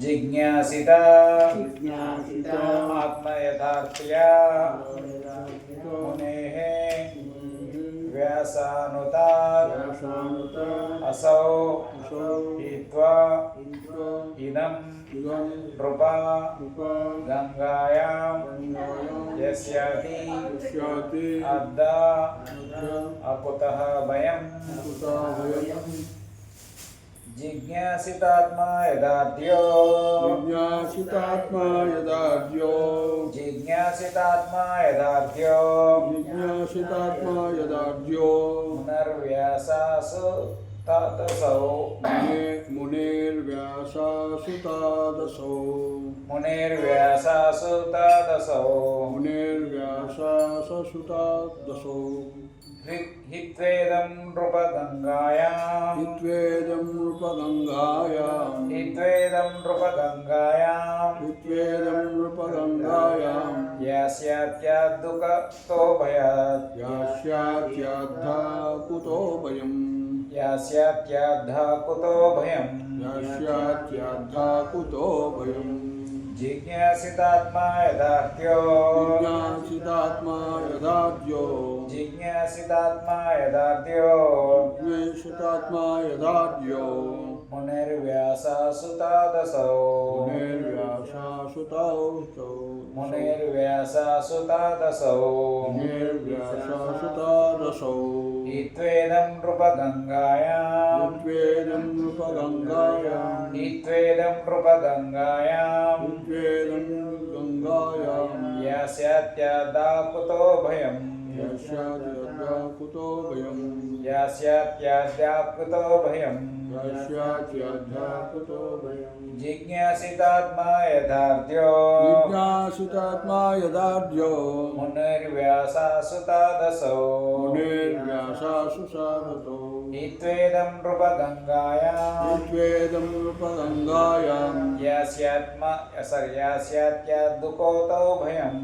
జిజ్ఞాసిత ఆత్మయథార్థ్యా మునేః వ్యాసానుతాత్ అసౌ హిత్వా ఇదం నృప గంగాయాం యస్యాతి అద్దా అకుతః భయం జిజ్ఞాసితాత్మా యదార్ధ్యో పునర్వ్యాసాసు తదసౌ హిత్వేదం నృపగంగాయాం యాస్యాత్యాద్దుఃఖతో భయాత్ కుతో భయం జిజ్ఞాసితాత్మా యదార్ధ్యో మునిర్వ్యాసాసు తదసౌ ఇత్వేదం నృపగంగాయాం యాస్యాత్యాదాకుతో భయం జిజ్ఞాసితాత్మా యథార్ధ్యో మునిర్వ్యాసాసు తదసౌ ఇత్వేదం నృపగంగాయాం యాస్యాత్యాద్దుఃఖతో భయం.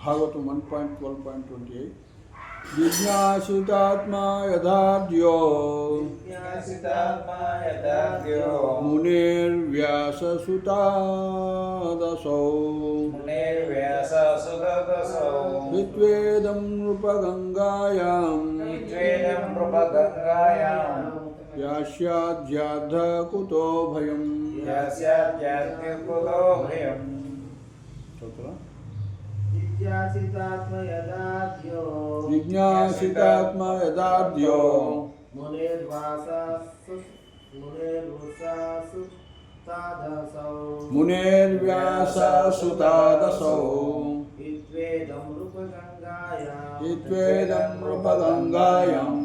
భాగవతం 1.12.28 జిజ్ఞాసితాత్మా యథార్ధ్యో మునిర్వ్యాససుతాదసౌ హిత్వేదం నృపగంగాయాం యాస్యాద్యాద్ధకుతో భయం. జిజ్ఞాసితాత్మ యదార్ధ్యో మునిర్వ్యాసాసు తదసౌ హిత్వేదం నృపగంగాయాం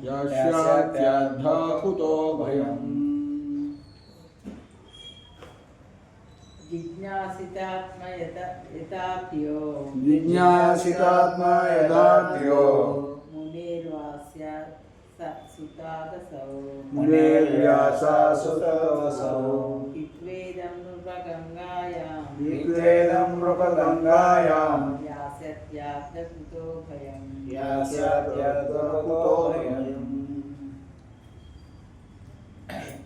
యాస్యాద్యాద్ధకుతో భయం. జిజ్ఞాసితాత్మ యథార్ధ్యో మునిర్వ్యాసాసు తదసౌ ఇత్వేదం నృపగంగాయాం యాస్యాత్యాద్దుఃఖతో భయం.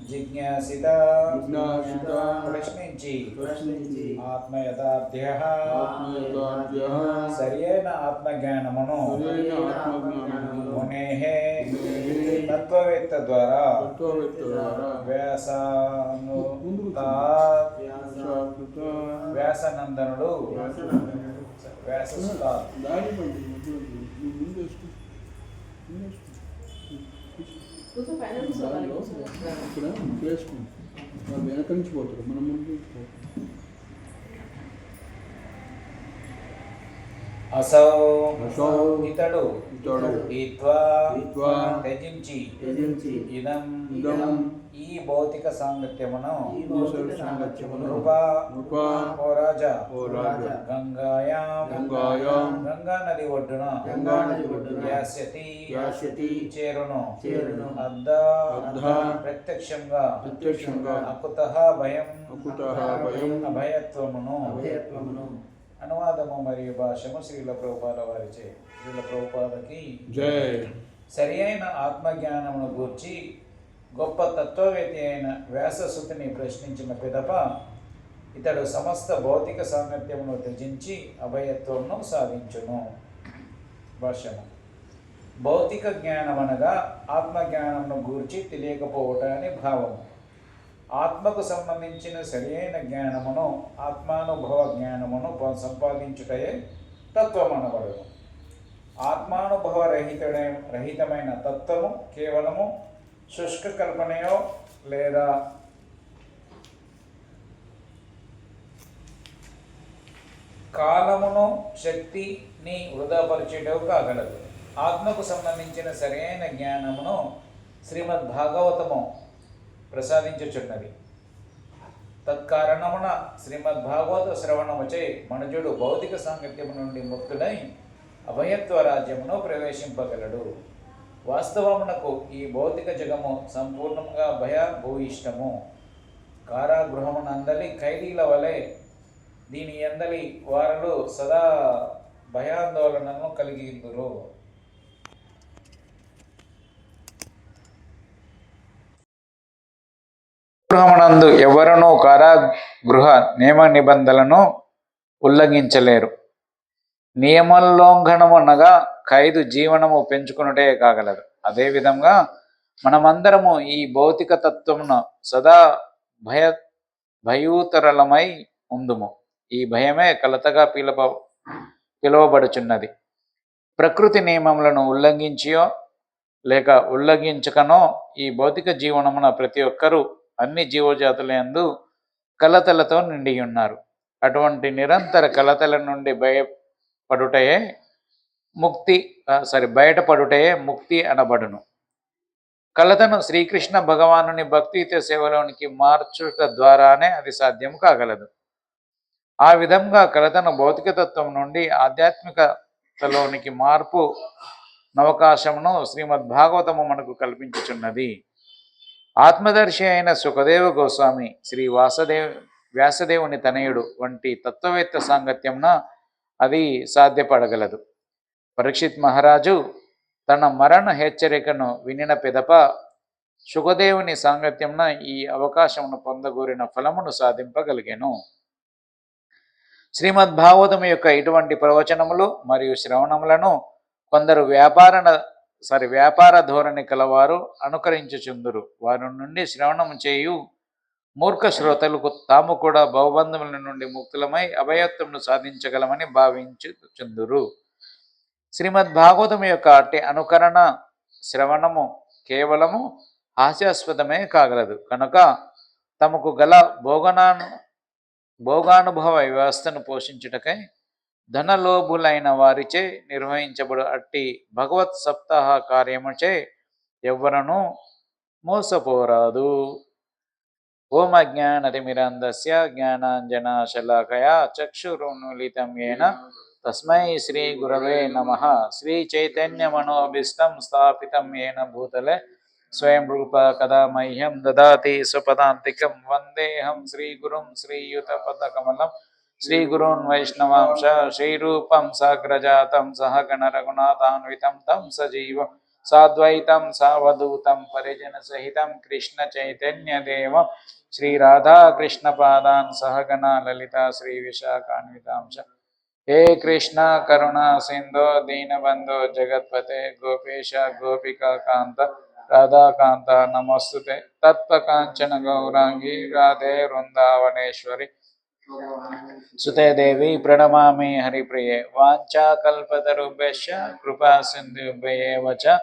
జిజ్ఞాసిత ప్రశ్నించి ఆత్మయథార్థ్యః సరియైన ఆత్మజ్ఞానమును మునేః తత్వవేత్త ద్వారా వ్యాసనందనుడు వెనక నుంచి పోతారు మనం ముందు అసౌ ఇతడు త్యజించి ఇదం ఈ భౌతిక సాంగత్యమును ఓ రాజా గంగాయాం గంగా నది ఒడ్డున యాస్యతి చేరును అద్దా ప్రత్యక్షంగా అకుతః భయం అభయత్వమును. అనువాదము మరియు భాష్యము శ్రీల ప్రభుపాద వారిచే. శ్రీల ప్రభుపాదకి జై. సరి అయిన ఆత్మజ్ఞానమును గూర్చి గొప్ప తత్వవేత్త అయిన వ్యాససుతిని ప్రశ్నించిన పిదప ఇతడు సమస్త భౌతిక సాంగత్యమును త్యజించి అభయత్వమును సాధించును. భాష్యము. భౌతిక జ్ఞానం అనగా ఆత్మజ్ఞానమును గూర్చి తెలియకపోవట అని భావము. ఆత్మకు సంబంధించిన సరియైన జ్ఞానమును ఆత్మానుభవ జ్ఞానమును సంపాదించుటయే తత్వమనబడును. ఆత్మానుభవ రహితమైన తత్వము కేవలము శుష్క కల్పనయో లేదా కాలమును శక్తిని వృధాపరిచేటవు కాగలదు. ఆత్మకు సంబంధించిన సరైన జ్ఞానమును శ్రీమద్ భాగవతము ప్రసాదించుచున్నది. తత్కారణమున శ్రీమద్ భాగవత శ్రవణముచే మనుజుడు భౌతిక సాంగత్యము నుండి ముక్తుడై అభయత్వ రాజ్యమును ప్రవేశింపగలడు. వాస్తవమునకు ఈ భౌతిక జగము సంపూర్ణంగా భయభూయిష్టము. కారాగృహమునందలి ఖైదీల వలె దీని ఎందలి వారు సదా భయాందోళనను కలిగిదురు. గృహమునందు ఎవరనూ కారాగృహ నియమ నిబంధనలను ఉల్లంఘించలేరు. నియమోల్లంఘనము అనగా ఖైదు జీవనము పెంచుకున్నటే కాగలదు. అదేవిధంగా మనమందరము ఈ భౌతిక తత్వమును సదా భయూతరలమై ఉందుము. ఈ భయమే కలతగా పిలువబడుచున్నది. ప్రకృతి నియమములను ఉల్లంఘించియో లేక ఉల్లంఘించకనో ఈ భౌతిక జీవనమున ప్రతి ఒక్కరూ అన్ని జీవజాతులందు కలతలతో నిండి ఉన్నారు. అటువంటి నిరంతర కలతల నుండి బయటపడుటయే ముక్తి అనబడును. కలతను శ్రీకృష్ణ భగవానుని భక్తియుత సేవలోనికి మార్చుట ద్వారానే అది సాధ్యం కాగలదు. ఆ విధంగా కలతను భౌతికతత్వం నుండి ఆధ్యాత్మికతలోనికి మార్పు అవకాశమును శ్రీమద్ భాగవతము మనకు కల్పించుచున్నది. ఆత్మదర్శి అయిన సుఖదేవ గోస్వామి శ్రీ వ్యాసదేవుని తనయుడు వంటి తత్వవేత్త సాంగత్యంన అది సాధ్యపడగలదు. పరీక్షిత్ మహారాజు తన మరణ హెచ్చరికను వినిన పిదప సుఖదేవుని సాంగత్యంన ఈ అవకాశమును పొందగోరిన ఫలమును సాధింపగలిగెను. శ్రీమద్ భాగవతము యొక్క ఇటువంటి ప్రవచనములు మరియు శ్రవణములను కొందరు వ్యాపార ధోరణి కలవారు అనుకరించుచుందురు. వారి నుండి శ్రవణము చేయు మూర్ఖ శ్రోతలకు తాము కూడా భవబంధముల నుండి ముక్తులమై అభయత్వమును సాధించగలమని భావించుచుందురు. శ్రీమద్ భాగవతము యొక్క అట్టి అనుకరణ శ్రవణము కేవలము హాస్యాస్పదమే కాగలదు. కనుక తమకు గల భోగానుభవ వ్యవస్థను పోషించుటకై ధనలోభులైన వారిచే నిర్వహించబడు అట్టి భగవత్ సప్తాహ కార్యముచే ఎవ్వరనూ మోసపోరాదు. ఓం అజ్ఞానతిమిరంధస్య జ్ఞానాంజనశలాకయా చక్షురున్మిళితం యేన తస్మై శ్రీ గురవే నమః. శ్రీ చైతన్య మనోభీష్టం స్థాపితం యేన భూతలే స్వయం రూప కదా మహ్యం దదాతి స్వపదాంతికం. వందేహం శ్రీగురుం శ్రీయుతపదకమలం శ్రీగురూన్ వైష్ణవాంశ శ్రీరూపం సాగ్రజాతం సహగణ రఘునాథాన్వితం తం సజీవం సాద్వైతం సావధూతం పరిజన సహితం కృష్ణ చైతన్య దేవం శ్రీ రాధా కృష్ణ పాదాన్ సహగణ లలిత శ్రీ విశాఖాన్వితాంశ. హే కృష్ణ కరుణా సింధో దీనబంధో జగత్పతే గోపేశ గోపికా కాంత రాధాకాంత నమస్తుతే. తత్వకాంచన గౌరాంగి రాధే వృందావనేశ్వరి సుతే దేవి ప్రణమామి హరిప్రియే. వాంఛాకల్పతరుభ్యశ్చ కృపా సింధుభ్యయేవ చ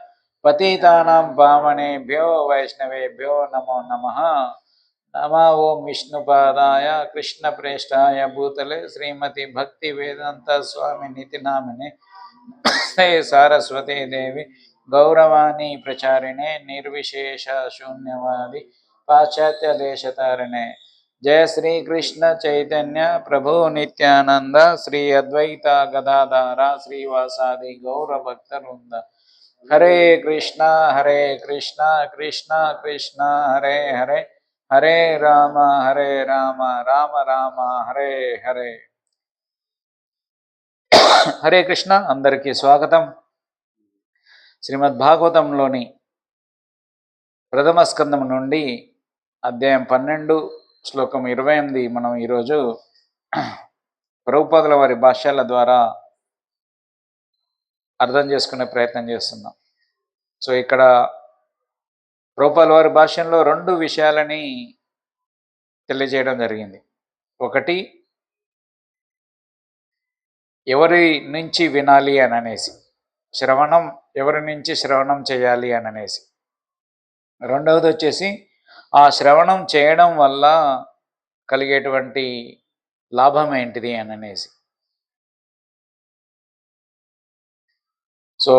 పతితానాం పావనేభ్యో వైష్ణవేభ్యో నమో నమః. నమో ఓం విష్ణుపాదాయ కృష్ణప్రేష్ఠాయ భూతలే శ్రీమతి భక్తి వేదాంత స్వామి నితి నామినే హే సారస్వతీ దేవి గౌరవాణి ప్రచారిణే నిర్విశేష శూన్యవాది పాశ్చాత్య దేశతారిణే. జయ శ్రీ కృష్ణ చైతన్య ప్రభు నిత్యానంద శ్రీ అద్వైత గదాధార శ్రీవాసాది గౌరభక్త వృంద. హరే కృష్ణ కృష్ణ కృష్ణ హరే హరే హరే రామ రామ రామ హరే హరే. హరే కృష్ణ. అందరికీ స్వాగతం. శ్రీమద్భాగవతంలోని ప్రథమ స్కందం నుండి అధ్యాయం 12 శ్లోకం 28 మనం ఈరోజు ప్రభుపాదుల వారి భాష్యాల ద్వారా అర్థం చేసుకునే ప్రయత్నం చేస్తున్నాం. సో ఇక్కడ ప్రభుపాదుల వారి భాష్యంలో 2 విషయాలని తెలియజేయడం జరిగింది. ఒకటి, ఎవరి నుంచి వినాలి అని అనేసి, శ్రవణం ఎవరి నుంచి శ్రవణం చేయాలి అని అనేసి. రెండవది వచ్చేసి ఆ శ్రవణం చేయడం వల్ల కలిగేటువంటి లాభం ఏంటిది అని అనేసి. సో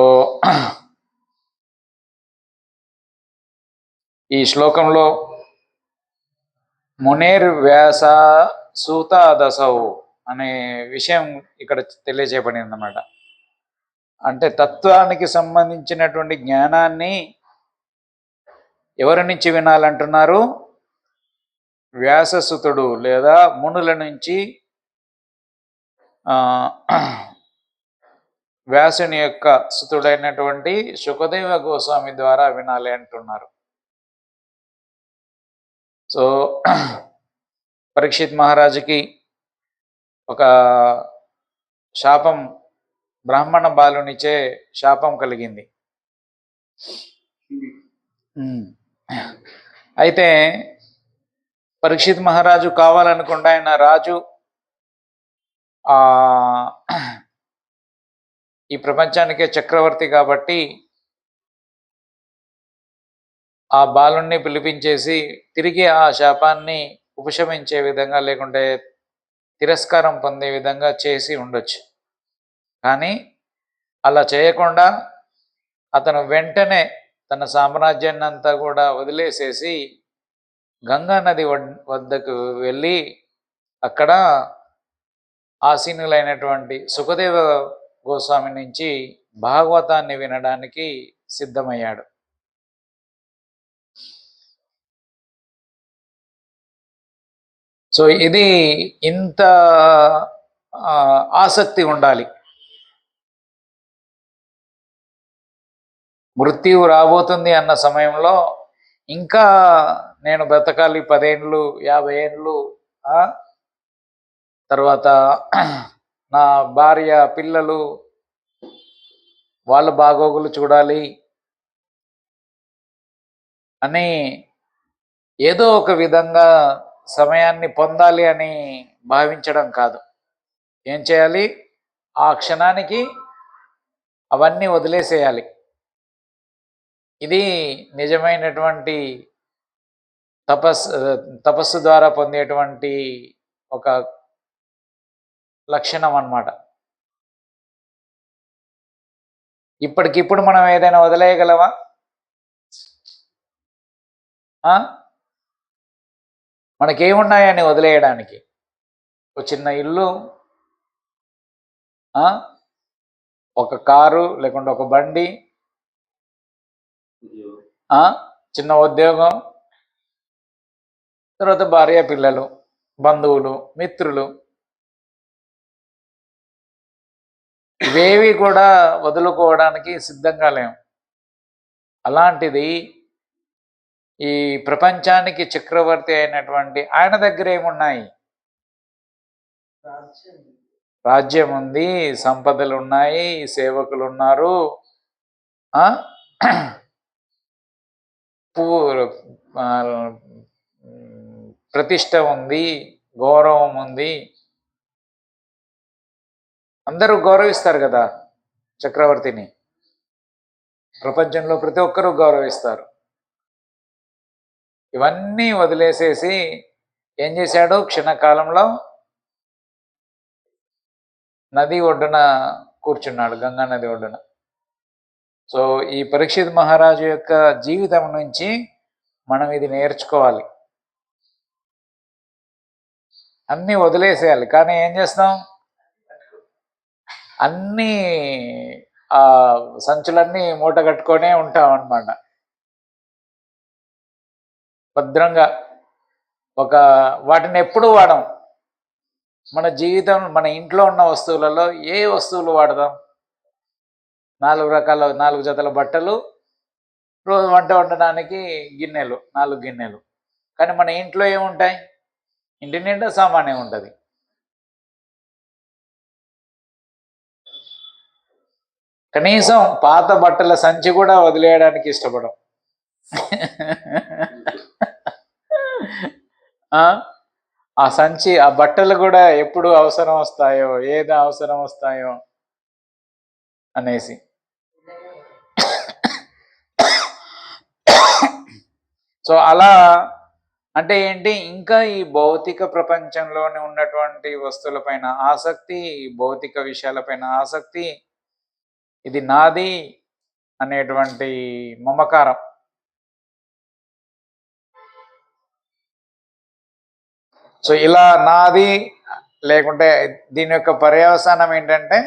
ఈ శ్లోకంలో మునేర్ వ్యాస సూత దశౌ అనే విషయం ఇక్కడ తెలియజేయబడింది అన్నమాట. అంటే తత్వానికి సంబంధించినటువంటి జ్ఞానాన్ని ఎవరి నుంచి వినాలంటున్నారు? వ్యాససుతుడు లేదా మునుల నుంచి వ్యాసుని యొక్క సుతుడైనటువంటి శుకదేవ గోస్వామి ద్వారా వినాలి అంటున్నారు. సో పరీక్షిత్ మహారాజుకి ఒక శాపం, బ్రాహ్మణ బాలునిచే శాపం కలిగింది. అయితే పరీక్షిత్ మహారాజు కావాలనుకుంటే ఆయన రాజు ఈ ప్రపంచానికే చక్రవర్తి కాబట్టి ఆ బాలుణ్ణి పిలిపించేసి తిరిగి ఆ శాపాన్ని ఉపశమించే విధంగా, లేకుంటే తిరస్కారం పొందే విధంగా చేసి ఉండొచ్చు. కానీ అలా చేయకుండా అతను వెంటనే తన సామ్రాజ్యాన్ని అంతా కూడా వదిలేసేసి గంగా నది వద్దకు వెళ్ళి అక్కడ ఆసీనులైనటువంటి సుఖదేవ గోస్వామి నుంచి భాగవతాన్ని వినడానికి సిద్ధమయ్యాడు. సో ఇది ఇంత ఆసక్తి ఉండాలి. మృత్యువు రాబోతుంది అన్న సమయంలో ఇంకా నేను బ్రతకాలి 10 ఏళ్ళు 50 ఏళ్ళు, తర్వాత నా భార్య పిల్లలు వాళ్ళ బాగోగులు చూడాలి అని ఏదో ఒక విధంగా సమయాన్ని పొందాలి అని భావించడం కాదు. ఏం చేయాలి? ఆ క్షణానికి అవన్నీ వదిలేసేయాలి. ఇది నిజమైనటువంటి తపస్సు ద్వారా పొందేటువంటి ఒక లక్షణం అన్నమాట. ఇప్పటికిప్పుడు మనం ఏదైనా వదిలేయగలవా? మనకేమున్నాయని వదిలేయడానికి? ఒక చిన్న ఇల్లు, ఒక కారు, లేకుంటే ఒక బండి, చిన్న ఉద్యోగం, తర్వాత భార్య పిల్లలు, బంధువులు, మిత్రులు, ఇవేవి కూడా వదులుకోవడానికి సిద్ధంగా లేము. అలాంటిది ఈ ప్రపంచానికి చక్రవర్తి అయినటువంటి ఆయన దగ్గర ఏమున్నాయి? రాజ్యం ఉంది, సంపదలు ఉన్నాయి, సేవకులు ఉన్నారు, ప్రతిష్ట ఉంది, గౌరవం ఉంది. అందరూ గౌరవిస్తారు కదా చక్రవర్తిని. ప్రపంచంలో ప్రతి ఒక్కరూ గౌరవిస్తారు. ఇవన్నీ వదిలేసేసి ఏం చేశాడు? క్షణకాలంలో నది ఒడ్డున కూర్చున్నాడు, గంగా నది ఒడ్డున. సో ఈ పరీక్షిత్ మహారాజు యొక్క జీవితం నుంచి మనం ఇది నేర్చుకోవాలి. అన్నీ వదిలేసేయాలి. కానీ ఏం చేస్తాం? అన్నీ సంచులన్నీ మూట కట్టుకొనే ఉంటాం అన్నమాట. భద్రంగా వాటిని ఎప్పుడు వాడం. మన జీవితం, మన ఇంట్లో ఉన్న వస్తువులలో ఏ వస్తువులు వాడదాం? 4 జతల బట్టలు, రోజు వంట వండడానికి గిన్నెలు, 4 గిన్నెలు. కానీ మన ఇంట్లో ఏముంటాయి? ఇంటి నిండా సామానే ఉంటుంది. కనీసం పాత బట్టల సంచి కూడా వదిలేయడానికి ఇష్టపడం. ఆ సంచి, ఆ బట్టలు కూడా ఎప్పుడు అవసరం వస్తాయో, ఏది అవసరం వస్తాయో అనేసి. సో అలా అంటే ఏంటి, ఇంకా ఈ భౌతిక ప్రపంచంలోనే ఉన్నటువంటి వస్తువులపైన ఆసక్తి, భౌతిక విషయాలపైన ఆసక్తి, ఇది నాది అనేటువంటి మమకారం. సో ఇలా నాది లేకుంటే దీని యొక్క పర్యవసానం ఏంటంటే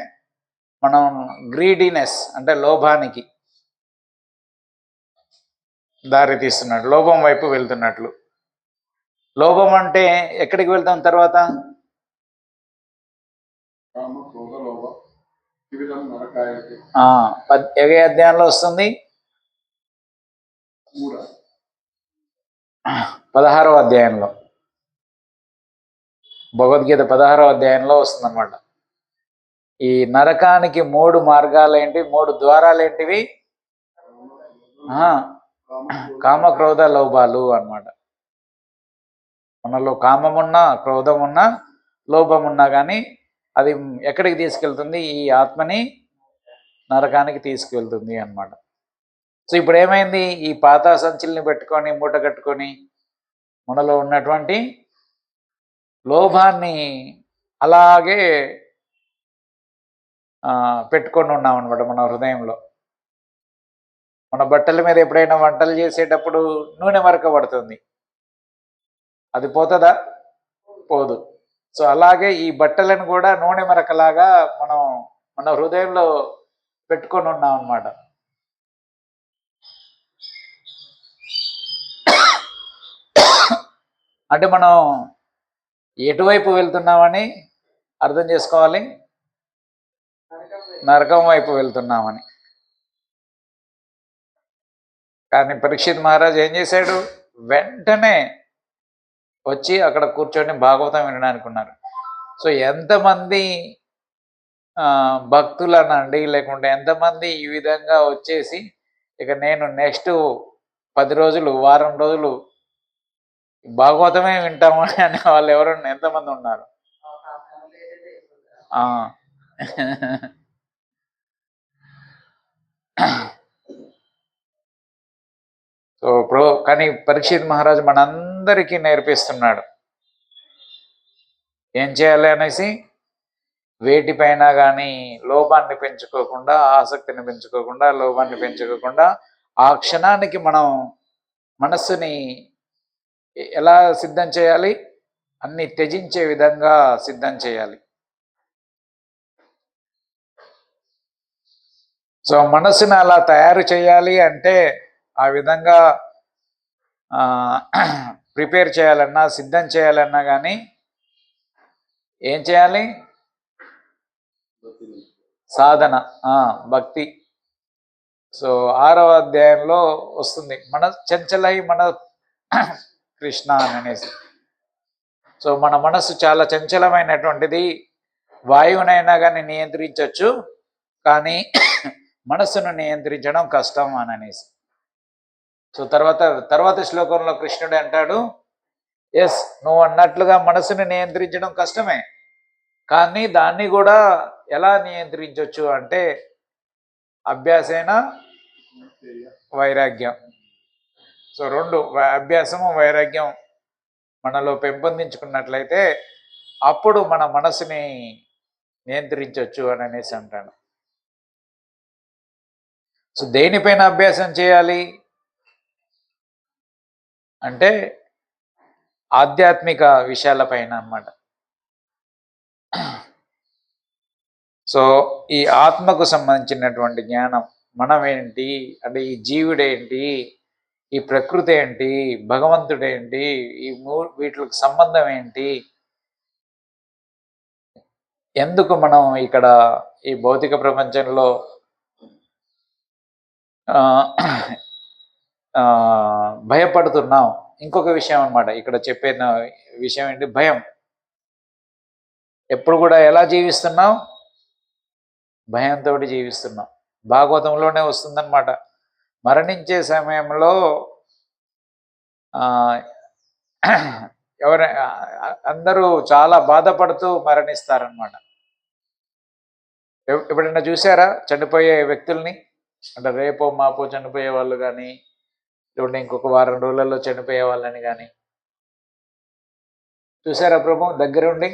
మనం గ్రీడీనెస్ అంటే లోభానికి దారి తీస్తున్నాడు, లోభం వైపు వెళ్తున్నట్లు. లోభం అంటే ఎక్కడికి వెళ్తాం తర్వాత? ఏ అధ్యాయంలో వస్తుంది? 16వ అధ్యాయంలో, భగవద్గీత 16వ అధ్యాయంలో వస్తుంది అనమాట. ఈ నరకానికి 3 మార్గాలు ఏంటి, 3 ద్వారాలు ఏంటివి? కామ క్రోధ లోభాలు అన్నమాట. మనలో కామమున్నా, క్రోధమున్నా, లోభమున్నా కానీ అది ఎక్కడికి తీసుకెళ్తుంది? ఈ ఆత్మని నరకానికి తీసుకెళ్తుంది అన్నమాట. సో ఇప్పుడు ఏమైంది, ఈ పాత సంచుల్ని పెట్టుకొని మూట కట్టుకొని మనలో ఉన్నటువంటి లోభాన్ని అలాగే పెట్టుకొని ఉన్నాం అనమాట మన హృదయంలో. మన బట్టల మీద ఎప్పుడైనా వంటలు చేసేటప్పుడు నూనె మరక పడుతుంది, అది పోతుందా? పోదు. సో అలాగే ఈ బట్టలను కూడా నూనె మరకలాగా మనం మన హృదయంలో పెట్టుకొని ఉన్నాం అన్నమాట. అంటే మనం ఎటువైపు వెళ్తున్నామని అర్థం చేసుకోవాలి, నరకం వైపు వెళ్తున్నామని. కానీ పరీక్షిత్ మహారాజ్ ఏం చేశాడు? వెంటనే వచ్చి అక్కడ కూర్చొని భాగవతం వినడానికి ఉన్నారు. సో ఎంతమంది భక్తులనండి, లేకుంటే ఎంతమంది ఈ విధంగా వచ్చేసి ఇక నేను నెక్స్ట్ 10 రోజులు, వారం రోజులు భాగవతమే వింటాము అనే వాళ్ళు ఎవరన్నా ఎంతమంది ఉన్నారు? సో కానీ పరీక్షిత్ మహారాజు మనందరికీ నేర్పిస్తున్నాడు ఏం చేయాలి అనేసి. వేటిపైన కానీ లోభాన్ని పెంచుకోకుండా, ఆసక్తిని పెంచుకోకుండా, లోభాన్ని పెంచుకోకుండా ఆ క్షణానికి మనం మనస్సుని ఎలా సిద్ధం చేయాలి? అన్ని త్యజించే విధంగా సిద్ధం చేయాలి. సో మనస్సుని అలా తయారు చేయాలి అంటే ఆ విధంగా ప్రిపేర్ చేయాలన్నా, సిద్ధం చేయాలన్నా కానీ ఏం చేయాలి? సాధన, భక్తి. సో 6వ అధ్యాయంలో వస్తుంది, మన చంచలై మన కృష్ణ అనేసి. సో మన మనస్సు చాలా చంచలమైనటువంటిది, వాయువునైనా కానీ నియంత్రించవచ్చు, కానీ మనస్సును నియంత్రించడం కష్టం అని అనేసి. సో తర్వాత శ్లోకంలో కృష్ణుడు అంటాడు, ఎస్, నువ్వు అన్నట్లుగా మనసుని నియంత్రించడం కష్టమే, కానీ దాన్ని కూడా ఎలా నియంత్రించవచ్చు అంటే అభ్యాసేన వైరాగ్యం. సో 2 అభ్యాసము, వైరాగ్యం మనలో పెంపొందించుకున్నట్లయితే అప్పుడు మన మనసుని నియంత్రించవచ్చు అని అనేసి అంటాను. సో దేనిపైన అభ్యాసం చేయాలి అంటే ఆధ్యాత్మిక విషయాలపైన అన్నమాట. సో ఈ ఆత్మకు సంబంధించినటువంటి జ్ఞానం, మనం ఏంటి అంటే ఈ జీవుడేంటి, ఈ ప్రకృతి ఏంటి, భగవంతుడేంటి, ఈ వీటికి సంబంధం ఏంటి, ఎందుకు మనం ఇక్కడ ఈ భౌతిక ప్రపంచంలో ఆ, ఆ, భయపడుతున్నాం. ఇంకొక విషయం అన్నమాట ఇక్కడ చెప్పిన విషయం ఏంటి, భయం. ఎప్పుడు కూడా ఎలా జీవిస్తున్నాం, భయంతో జీవిస్తున్నాం. భాగవతంలోనే వస్తుందన్నమాట, మరణించే సమయంలో ఆ, ఎవరు అందరూ చాలా బాధపడుతూ మరణిస్తారనమాట. ఎప్పుడైనా చూసారా చనిపోయే వ్యక్తుల్ని? అంటే రేపో మాపో చనిపోయే వాళ్ళు కానీ, లేకుంటే ఇంకొక వారం రోజులలో చనిపోయే వాళ్ళని కానీ చూసారా ప్రభు దగ్గరుండి?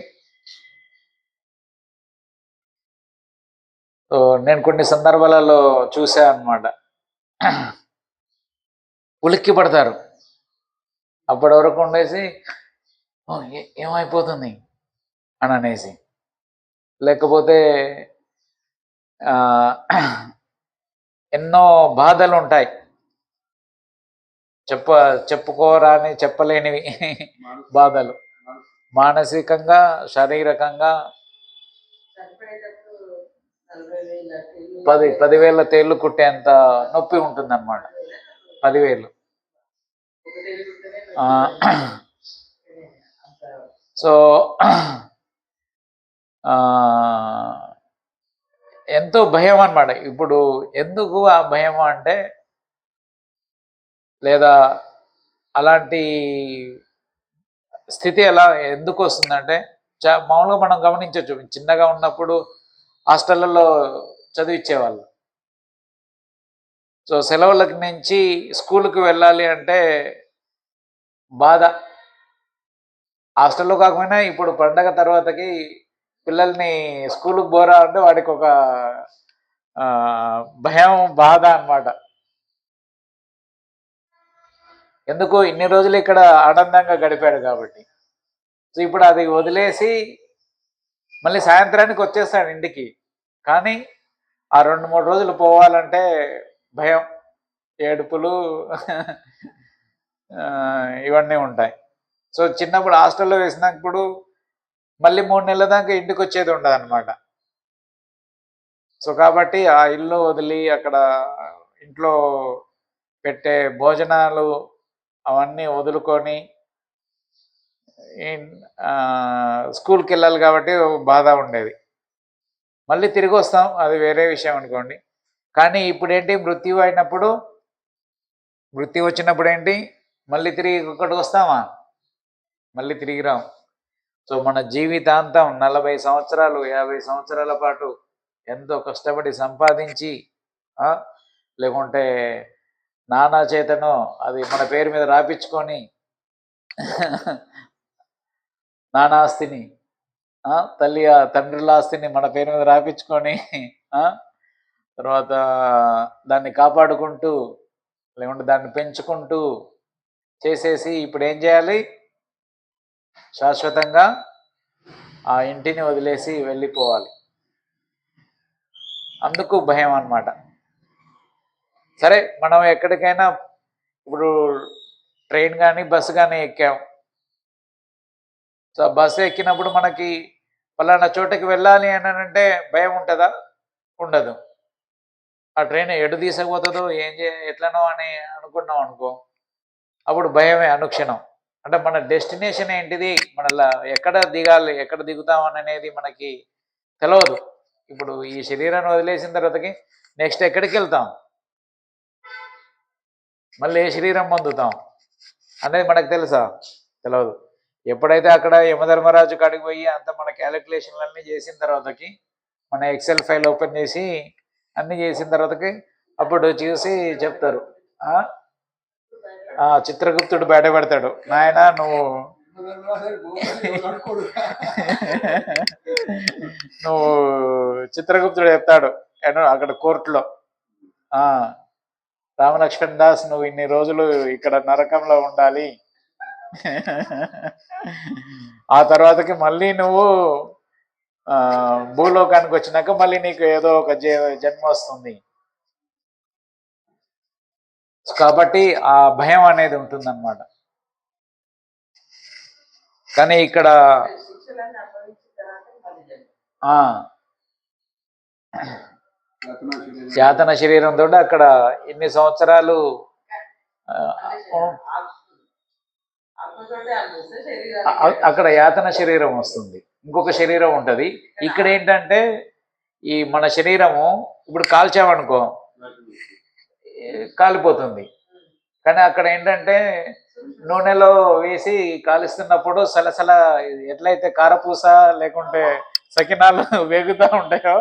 సో నేను కొన్ని సందర్భాలలో చూసా అనమాట. ఉలిక్కి పడతారు. అప్పటి వరకు ఉండేసి "ఓ, ఏమైపోతుంది" అని అనేసి, లేకపోతే ఆ, ఎన్నో బాధలు ఉంటాయి, చెప్పుకోరాని చెప్పలేనివి బాధలు, మానసికంగా, శారీరకంగా. చనిపోయేటప్పుడు 40,000 ఇల్లు 10,000 తేళ్లు కుట్టేంత నొప్పి ఉంటుంది అనమాట. 10,000. ఒకటే ఉంటేనే ఆ, అంత సో ఆ, ఎంతో భయం అన్నమాట. ఇప్పుడు ఎందుకు ఆ భయం అంటే, లేదా అలాంటి స్థితి ఎలా ఎందుకు వస్తుందంటే, మామూలుగా మనం గమనించవచ్చు. చిన్నగా ఉన్నప్పుడు హాస్టళ్లలో చదివించేవాళ్ళు. సో సెలవులకి నుంచి స్కూల్కి వెళ్ళాలి అంటే బాధ. హాస్టల్లో కాకపోయినా ఇప్పుడు పండగ తర్వాతకి పిల్లల్ని స్కూల్కి పోరా అంటే వాడికి ఒక ఆ, భయం, బాధ అన్నమాట. ఎందుకు ఇన్ని రోజులు ఇక్కడ ఆనందంగా గడిపాడు కాబట్టి. సో ఇప్పుడు అది వదిలేసి మళ్ళీ సాయంత్రానికి వచ్చేస్తాడు ఇంటికి. కానీ ఆ 2-3 రోజులు పోవాలంటే భయం, ఏడుపులు ఆ, ఇవన్నీ ఉంటాయి. సో చిన్నప్పుడు హాస్టల్లో వేసినప్పుడు మళ్ళీ 3 నెలల దాకా ఇంటికి వచ్చేది ఉండదు అనమాట. సో కాబట్టి ఆ ఇల్లు వదిలి అక్కడ ఇంట్లో పెట్టే భోజనాలు అవన్నీ వదులుకొని స్కూల్కి వెళ్ళాలి కాబట్టి ఒక బాధ ఉండేది. మళ్ళీ తిరిగి వస్తాం, అది వేరే విషయం అనుకోండి. కానీ ఇప్పుడు ఏంటి, మృత్యు అయినప్పుడు, మృత్యు వచ్చినప్పుడు ఏంటి, మళ్ళీ తిరిగి ఇక్కడికి వస్తామా? మళ్ళీ తిరిగి రాం. సో మన జీవితాంతం 40 సంవత్సరాలు 50 సంవత్సరాల పాటు ఎంతో కష్టపడి సంపాదించి, లేకుంటే నానా చేతనో అది మన పేరు మీద రాపించుకొని నానాస్తిని, తల్లి తండ్రుల ఆస్తిని మన పేరు మీద రాపించుకొని, తర్వాత దాన్ని కాపాడుకుంటూ, లేకుంటే దాన్ని పెంచుకుంటూ చేసేసి ఇప్పుడు ఏం చేయాలి, శాశ్వతంగా ఆ ఇంటిని వదిలేసి వెళ్ళిపోవాలి. అందుకు భయం అన్నమాట. సరే మనం ఎక్కడికైనా ఇప్పుడు ట్రైన్ కానీ బస్సు కానీ ఎక్కాం. సో బస్సు ఎక్కినప్పుడు మనకి పలానా చోటకి వెళ్ళాలి అని అంటే భయం ఉంటుందా? ఉండదు. ఆ ట్రైన్ ఎటు తీసుకుపోతుందో ఎట్లనో అని అనుకున్నాం అనుకో, అప్పుడు భయమే అనుక్షణం. అంటే మన డెస్టినేషన్ ఏంటిది, ఎక్కడ దిగాలి, ఎక్కడ దిగుతాం అనేది మనకి తెలియదు. ఇప్పుడు ఈ శరీరాన్ని వదిలేసిన తర్వాతకి నెక్స్ట్ ఎక్కడికి వెళ్తాం, మళ్ళీ ఏ శరీరం పొందుతాం అనేది మనకు తెలుసా? తెలియదు. ఎప్పుడైతే అక్కడ యమధర్మరాజు కాడికి పోయి అంత మన క్యాలిక్యులేషన్లన్నీ చేసిన తర్వాతకి, మన ఎక్సెల్ ఫైల్ ఓపెన్ చేసి అన్నీ చేసిన తర్వాతకి అప్పుడు చూసి చెప్తారు, చిత్రగుప్తుడు బయటపడతాడు, నాయన నువ్వు నువ్వు చిత్రగుప్తుడు చెప్తాడు అక్కడ కోర్టులో, రామలక్ష్మణ్ దాస్ నువ్వు ఇన్ని రోజులు ఇక్కడ నరకంలో ఉండాలి, ఆ తర్వాతకి మళ్ళీ నువ్వు భూలోకానికి వచ్చినాక మళ్ళీ నీకు ఏదో ఒక జన్మ వస్తుంది. కాబట్టి ఆ భయం అనేది ఉంటుందన్నమాట. కానీ ఇక్కడ శిక్షలను అనుభవించిన తర్వాత మళ్ళీ జన్మ. యాతన శరీరంతో అక్కడ ఇన్ని సంవత్సరాలు ఆ, ఆత్మతోటే అనిపిస్తే శరీరం అక్కడ యాతన శరీరం వస్తుంది, ఇంకొక శరీరం ఉంటది. ఇక్కడ ఏంటంటే ఈ మన శరీరము ఇప్పుడు కాల్చామనుకో కాలిపోతుంది, కానీ అక్కడ ఏంటంటే నూనెలో వేసి కాలుస్తున్నప్పుడు సలసల ఎట్లయితే కారపూస లేకుంటే సకినాలు వేగుతూ ఉంటాయో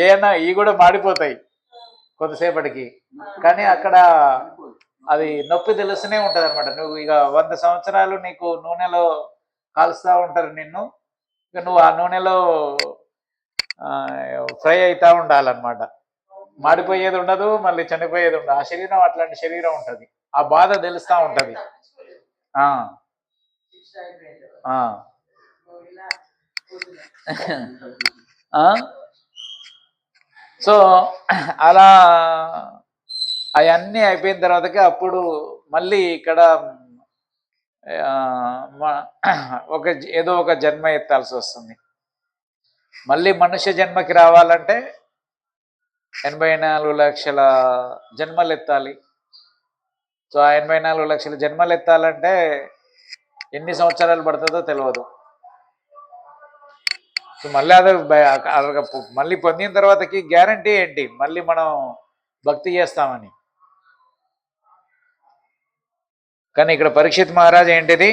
ఏమైనా ఇవి కూడా మాడిపోతాయి కొద్దిసేపటికి. కానీ అక్కడ అది నొప్పి తెలుస్తూనే ఉంటది అనమాట. నువ్వు ఇక 100 సంవత్సరాలు నీకు నూనెలో కాలుస్తూ ఉంటారు నిన్ను, ఇక నువ్వు ఆ నూనెలో ఫ్రై అవుతా ఉండాలన్నమాట. మాడిపోయేది ఉండదు, మళ్ళీ చనిపోయేది ఉండదు. ఆ శరీరం అట్లాంటి శరీరం ఉంటది, ఆ బాధ తెలుస్తూ ఉంటది. ఆ ఆ ఆ సో అలా అవన్నీ అయిపోయిన తర్వాతకి అప్పుడు మళ్ళీ ఇక్కడ ఒక ఏదో ఒక జన్మ ఎత్తాల్సి వస్తుంది. మళ్ళీ మనుష్య జన్మకి రావాలంటే 84 లక్షల జన్మలు ఎత్తాలి. సో ఆ 84 లక్షల జన్మలు ఎత్తాలంటే ఎన్ని సంవత్సరాలు పడుతుందో తెలియదు. సో మళ్ళీ అది మళ్ళీ పొందిన తర్వాతకి గ్యారంటీ ఏంటి, మళ్ళీ మనం భక్తి చేస్తామని. కానీ ఇక్కడ పరీక్షిత్ మహారాజ్ ఏంటిది,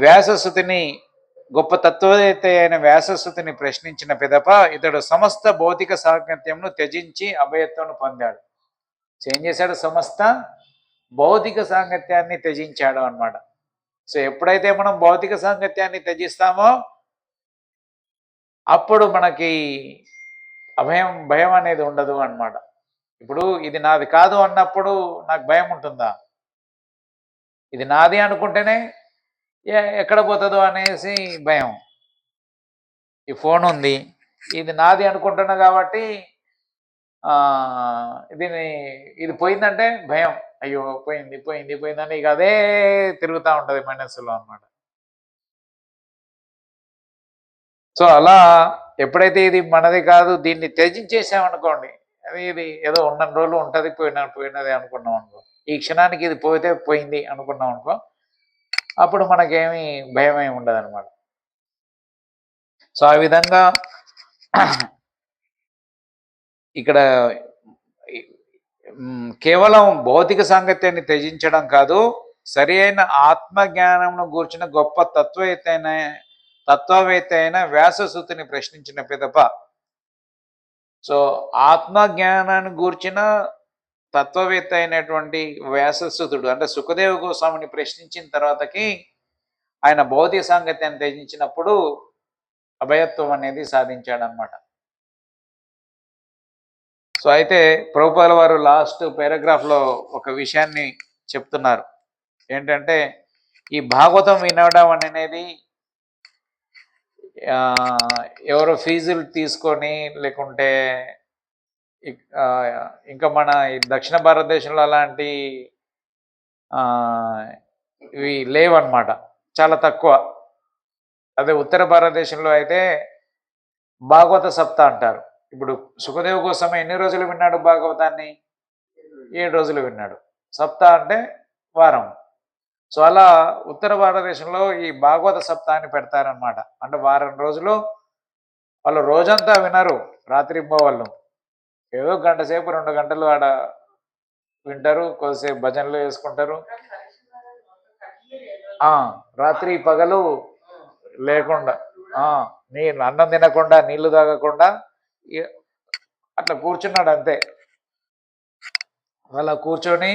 వ్యాసస్థుతిని గొప్ప తత్వవేత్త అయిన వ్యాసస్థుతిని ప్రశ్నించిన పిదప ఇతడు సమస్త భౌతిక సాంగత్యంను త్యజించి అభయత్వను పొందాడు. సో ఏం చేశాడు, సమస్త భౌతిక సాంగత్యాన్ని త్యజించాడు అన్నమాట. సో ఎప్పుడైతే మనం భౌతిక సాంగత్యాన్ని త్యజిస్తామో అప్పుడు మనకి భయం అనేది ఉండదు అన్నమాట. ఇప్పుడు ఇది నాది కాదు అన్నప్పుడు నాకు భయం ఉంటుందా? ఇది నాది అనుకుంటేనే ఎక్కడ పోతుందో అనేసి భయం. ఈ ఫోన్ ఉంది, ఇది నాది అనుకుంటున్నా కాబట్టి ఇది పోయిందంటే భయం, అయ్యో పోయింది పోయింది పోయిందని ఇక అదే తిరుగుతూ ఉంటుంది మనస్సులో అన్నమాట. సో అలా ఎప్పుడైతే ఇది మనది కాదు దీన్ని త్యజించేసామనుకోండి, ఇది ఏదో ఉన్న రోజులు ఉంటుంది, పోయినది అనుకున్నాం అనుకో, ఈ క్షణానికి ఇది పోతే పోయింది అనుకున్నాం అనుకో, అప్పుడు మనకేమి భయమే ఉండదు అనమాట. సో ఆ విధంగా ఇక్కడ కేవలం భౌతిక సాంగత్యాన్ని త్యజించడం కాదు, సరి అయిన ఆత్మజ్ఞానంను గూర్చిన గొప్ప తత్వవేత్త అయిన వ్యాససూతిని ప్రశ్నించిన పిదప. సో ఆత్మజ్ఞానాన్ని గూర్చిన తత్వవేత్త అయినటువంటి వ్యాససూతుడు అంటే సుఖదేవ గోస్వామిని ప్రశ్నించిన తర్వాతకి ఆయన భౌతిక సాంగత్యాన్ని త్యజించినప్పుడు అభయత్వం అనేది సాధించాడనమాట. సో అయితే ప్రభుపాల వారు లాస్ట్ పారాగ్రాఫ్లో ఒక విషయాన్ని చెప్తున్నారు. ఏంటంటే ఈ భాగవతం వినడం అనేది ఎవరో ఫీజులు తీసుకొని లేకుంటే ఇంకా మన దక్షిణ భారతదేశంలో అలాంటి ఇవి లేవన్నమాట, చాలా తక్కువ. అదే ఉత్తర భారతదేశంలో అయితే భాగవత సప్త అంటారు. ఇప్పుడు సుఖదేవ్ గోస్వామి ఎన్ని రోజులు విన్నాడు భాగవతాన్ని? 7 రోజులు విన్నాడు. సప్త అంటే వారం. సో అలా ఉత్తర భారతదేశంలో ఈ భాగవత సప్త అని పెడతారనమాట. అంటే వారం రోజులు వాళ్ళు రోజంతా వినరు, రాత్రింబవళ్ళు ఏదో గంట సేపు 2 గంటలు ఆడ వింటారు, కొద్దిసేపు భజనలు వేసుకుంటారు. రాత్రి పగలు లేకుండా అన్నం తినకుండా నీళ్లు తాగకుండా అట్లా కూర్చున్నాడు అంతే. అలా కూర్చొని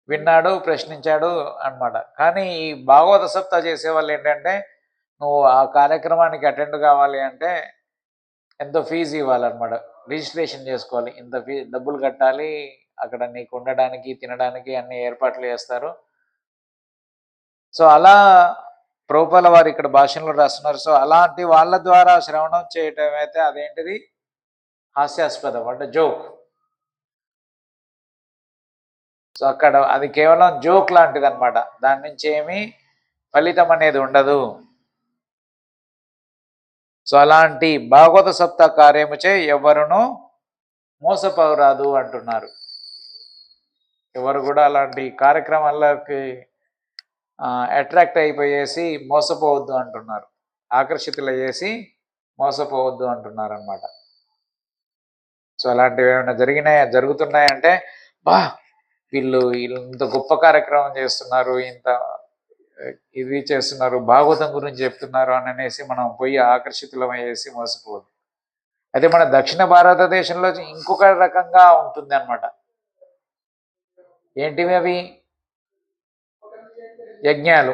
విన్నాడు, ప్రశ్నించాడు అన్నమాట. కానీ ఈ భాగవత సప్తా చేసే వాళ్ళు ఏంటంటే నువ్వు ఆ కార్యక్రమానికి అటెండ్ కావాలి అంటే ఎంతో ఫీజు ఇవ్వాలన్నమాట, రిజిస్ట్రేషన్ చేసుకోవాలి, ఇంత డబ్బులు కట్టాలి, అక్కడ నీకు ఉండడానికి తినడానికి అన్ని ఏర్పాట్లు చేస్తారు. సో అలా ప్రభుపాల వారు ఇక్కడ భాషలో రాస్తున్నారు. సో అలాంటి వాళ్ళ ద్వారా శ్రవణం చేయటం అయితే అదేంటిది హాస్యాస్పదం, అంటే జోక్. సో అక్కడ అది కేవలం జోక్ లాంటిది అనమాట, దాని నుంచి ఏమీ ఫలితం అనేది ఉండదు. సో అలాంటి భాగవత సప్తాహ కార్యముచే ఎవరును మోసపోరాదు అంటున్నారు. ఎవరు కూడా అలాంటి కార్యక్రమాలకి అట్రాక్ట్ అయిపోయేసి మోసపోవద్దు అంటున్నారు. ఆకర్షితులు చేసి మోసపోవద్దు అంటున్నారు అనమాట. సో అలాంటివి ఏమైనా జరుగుతున్నాయంటే బా వీళ్ళు ఇంత గొప్ప కార్యక్రమం చేస్తున్నారు, ఇంత ఇది చేస్తున్నారు, భాగవతం గురించి చెప్తున్నారు అని అనేసి మనం పోయి ఆకర్షితులమయ్యేసి మోసపోవద్దు. అయితే మన దక్షిణ భారతదేశంలో ఇంకొక రకంగా ఉంటుంది అనమాట. ఏంటివి అవి? యజ్ఞాలు.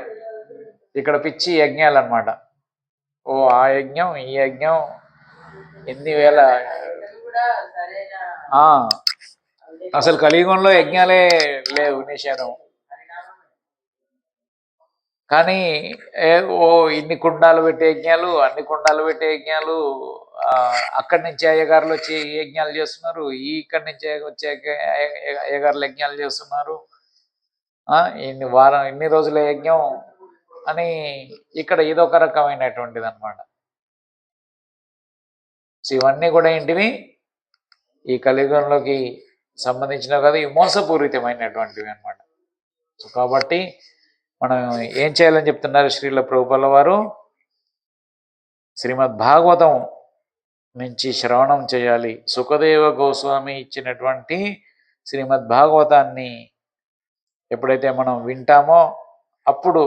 ఇక్కడ పిచ్చి యజ్ఞాలు అనమాట. ఓ ఆ యజ్ఞం ఈ యజ్ఞం ఎన్ని వేల అసలు కలియుగంలో యజ్ఞాలే లేవు, నిషేధం. కానీ ఓ ఇన్ని కుండాలు పెట్టే యజ్ఞాలు, అన్ని కుండాలు పెట్టే యజ్ఞాలు, అక్కడి నుంచి అయ్యగారులు వచ్చి యజ్ఞాలు చేస్తున్నారు, ఇక్కడి నుంచి వచ్చే అయ్యగారులు యజ్ఞాలు చేస్తున్నారు. ఇన్ని రోజుల యజ్ఞం అని ఇక్కడ ఇదొక రకమైనటువంటిది అనమాట. సో ఇవన్నీ కూడా ఏంటివి? ఈ కలియుగంలోకి సంబంధించినవి కదా, ఈ మోసపూరితమైనటువంటివి అనమాట. సో కాబట్టి మనం ఏం చేయాలని చెప్తున్నారు శ్రీల ప్రభుపాల వారు? శ్రీమద్ భాగవతం నుంచి శ్రవణం చేయాలి. సుఖదేవ గోస్వామి ఇచ్చినటువంటి శ్రీమద్ భాగవతాన్ని ఎప్పుడైతే మనం వింటామో అప్పుడు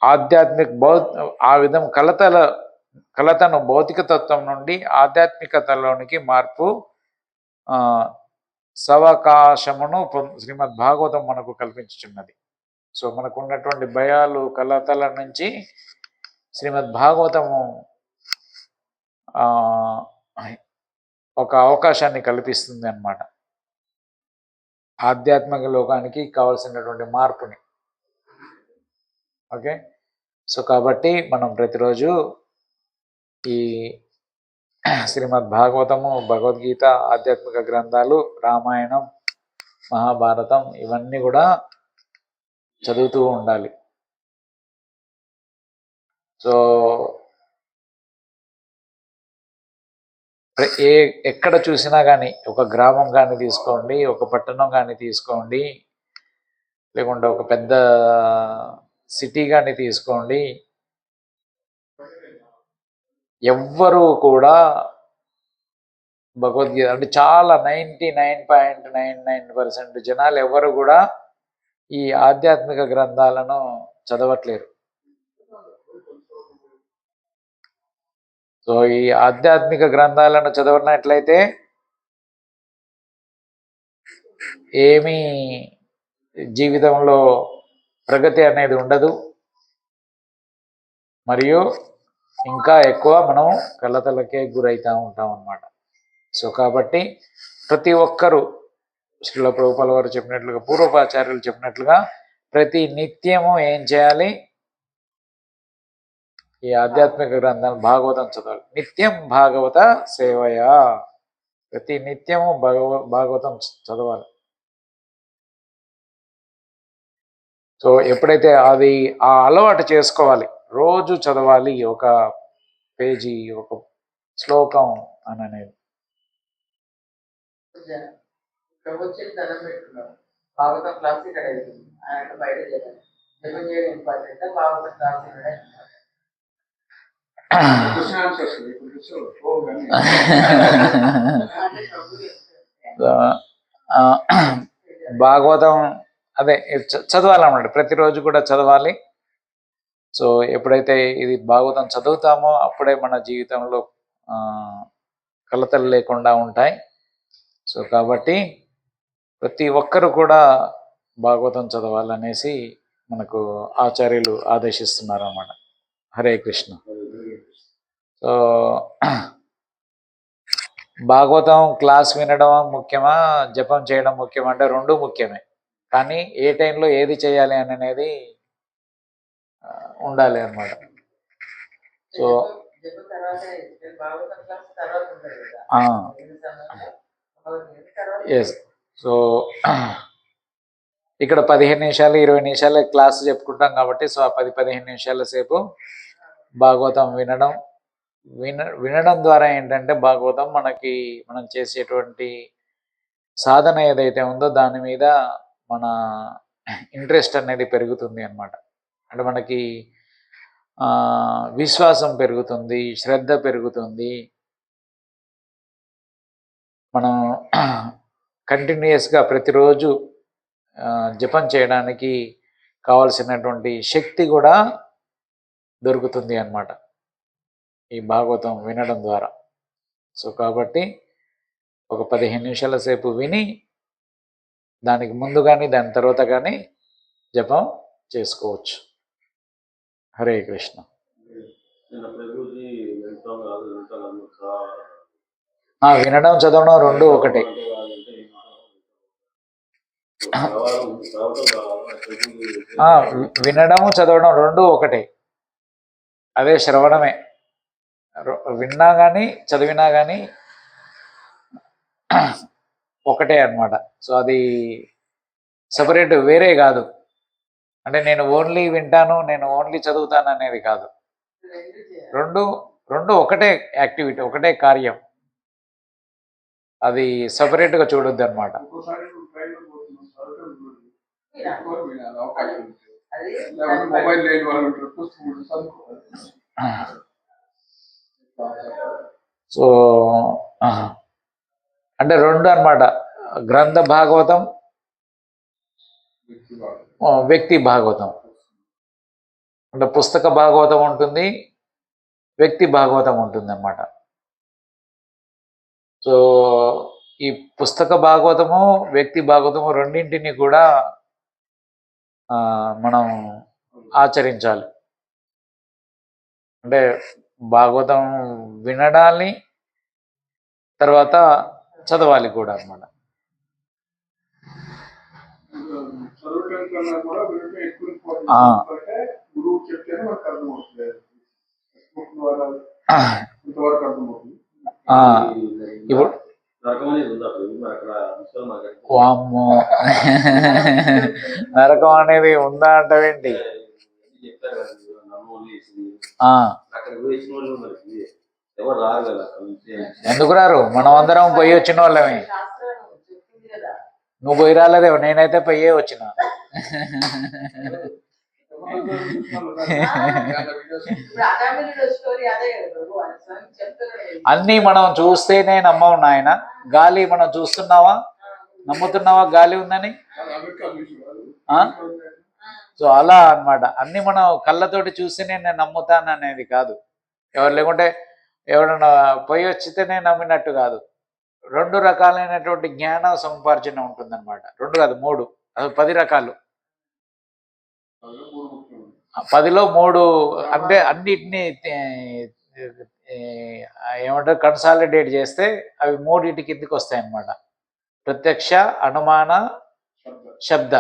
ఆధ్యాత్మిక ఆ విధం కలతను భౌతిక తత్వం నుండి ఆధ్యాత్మికతలోనికి మార్పు సవకాశమును శ్రీమద్ భాగవతం మనకు కల్పించుచున్నది. సో మనకు ఉన్నటువంటి భయాలు కలతల నుంచి శ్రీమద్ భాగవతము ఒక అవకాశాన్ని కల్పిస్తుంది అన్నమాట. ఆధ్యాత్మిక లోకానికి కావాల్సినటువంటి మార్పుని. ఓకే, సో కాబట్టి మనం ప్రతిరోజు ఈ శ్రీమద్ భాగవతము, భగవద్గీత, ఆధ్యాత్మిక గ్రంథాలు, రామాయణం, మహాభారతం ఇవన్నీ కూడా చదువుతూ ఉండాలి. సో ఎక్కడ చూసినా కానీ, ఒక గ్రామం కానీ తీసుకోండి, ఒక పట్టణం కానీ తీసుకోండి, లేకుంటే ఒక పెద్ద సిటీ కానీ తీసుకోండి, ఎవ్వరూ కూడా భగవద్గీత అంటే చాలా 99.99% జనాలు ఎవరు కూడా ఈ ఆధ్యాత్మిక గ్రంథాలను చదవట్లేరు. సో ఈ ఆధ్యాత్మిక గ్రంథాలను చదవనట్లయితే ఏమీ జీవితంలో ప్రగతి అనేది ఉండదు, మరియు ఇంకా ఎక్కువ మనం కలతలకే గురవుతూ ఉంటాం అన్నమాట. సో కాబట్టి ప్రతి ఒక్కరూ శ్రీల ప్రభుపాల వారు చెప్పినట్లుగా, పూర్వపాచార్యులు చెప్పినట్లుగా ప్రతి నిత్యము ఏం చేయాలి? ఈ ఆధ్యాత్మిక గ్రంథాలు భాగవతం చదవాలి. నిత్యం భాగవత సేవయా, ప్రతి నిత్యము భాగవతం చదవాలి. సో ఎప్పుడైతే అది ఆ అలవాటు చేసుకోవాలి, రోజు చదవాలి ఒక పేజీ, ఒక శ్లోకం అని అనేది. వచ్చి దండం పెట్టుకున్నాడు, భాగవతం క్లాస్ ఇక్కడ అవుతుంది, ఆయన బయట చేయాలి, జపం చేయడం ఇంపార్టెంట్, భాగవతం క్లాస్ ఇక్కడ భాగవతం అదే చదవాలన్నమాట, ప్రతిరోజు కూడా చదవాలి. సో ఎప్పుడైతే ఇది భాగవతం చదువుతామో అప్పుడే మన జీవితంలో కలతలు లేకుండా ఉంటాయి. సో కాబట్టి ప్రతి ఒక్కరు కూడా భాగవతం చదవాలనేసి మనకు ఆచార్యులు ఆదేశిస్తున్నారు అన్నమాట. హరే కృష్ణ. సో భాగవతం క్లాస్ వినడం ముఖ్యమా, జపం చేయడం ముఖ్యమా అంటే రెండు ముఖ్యమే. కానీ ఏ టైంలో ఏది చేయాలి అని అనేది ఉండాలి అన్నమాట. సో ఎస్, సో ఇక్కడ 15 నిమిషాలు 20 నిమిషాలు క్లాస్ చెప్పుకుంటాం కాబట్టి సో ఆ 10-15 నిమిషాల సేపు భాగవతం వినడం ద్వారా ఏంటంటే భాగవతం మనం చేసేటువంటి సాధన ఏదైతే ఉందో దాని మీద మన ఇంట్రెస్ట్ అనేది పెరుగుతుంది అన్నమాట. అంటే మనకి విశ్వాసం పెరుగుతుంది, శ్రద్ధ పెరుగుతుంది. మనం కంటిన్యూస్గా ప్రతిరోజు జపం చేయడానికి కావాల్సినటువంటి శక్తి కూడా దొరుకుతుంది అన్నమాట ఈ భాగవతం వినడం ద్వారా. సో కాబట్టి ఒక 15 నిమిషాల సేపు విని దానికి ముందు కానీ దాని తర్వాత కానీ జపం చేసుకోవచ్చు. హరే కృష్ణ. వినడం చదవడం రెండు ఒకటే. వినడము చదవడం రెండు ఒకటే, అదే శ్రవణమే. విన్నా కానీ చదివినా కానీ ఒకటే అన్నమాట. సో అది సపరేట్ వేరే కాదు. అంటే నేను ఓన్లీ వింటాను, నేను ఓన్లీ చదువుతాను అనేది కాదు. రెండు ఒకటే యాక్టివిటీ, ఒకటే కార్యం. అది సపరేట్గా చూడొద్దు అనమాట. సో అంటే రెండు అన్నమాట, గ్రంథ భాగవతం, వ్యక్తి భాగవతం. అంటే పుస్తక భాగవతం ఉంటుంది, వ్యక్తి భాగవతం ఉంటుంది అన్నమాట. సో ఈ పుస్తక భాగవతము, వ్యక్తి భాగవతము రెండింటిని కూడా మనం ఆచరించాలి. అంటే భాగవతం వినడాన్ని తర్వాత చదవాలి కూడా అన్నమాట. ఇప్పుడు వామ్మో, నరకం అనేది ఉందా అంటావేంటి? ఎందుకు రారు? మనం అందరం పోయి వచ్చిన వాళ్ళమే. నువ్వు పోయి రాలేదేమో, నేనైతే పోయే వచ్చిన. అన్నీ మనం చూస్తేనే నమ్మవు నాయన. గాలి మనం చూస్తున్నావా, నమ్ముతున్నావా గాలి ఉందని? సో అలా అన్నమాట. అన్ని మనం కళ్ళతోటి చూస్తేనే నేను నమ్ముతాను అనేది కాదు. లేకుంటే ఎవరైనా పోయి వచ్చితేనే నమ్మినట్టు కాదు. రెండు రకాలైనటువంటి జ్ఞాన సముపార్జన ఉంటుందన్నమాట. రెండు కాదు, 3, అది 10 రకాలు. 10లో 3 అంటే అన్నిటినీ ఏమంటారు, కన్సాలిడేట్ చేస్తే అవి 3 కిందికి వస్తాయి అన్నమాట. ప్రత్యక్ష, అనుమాన, శబ్ద,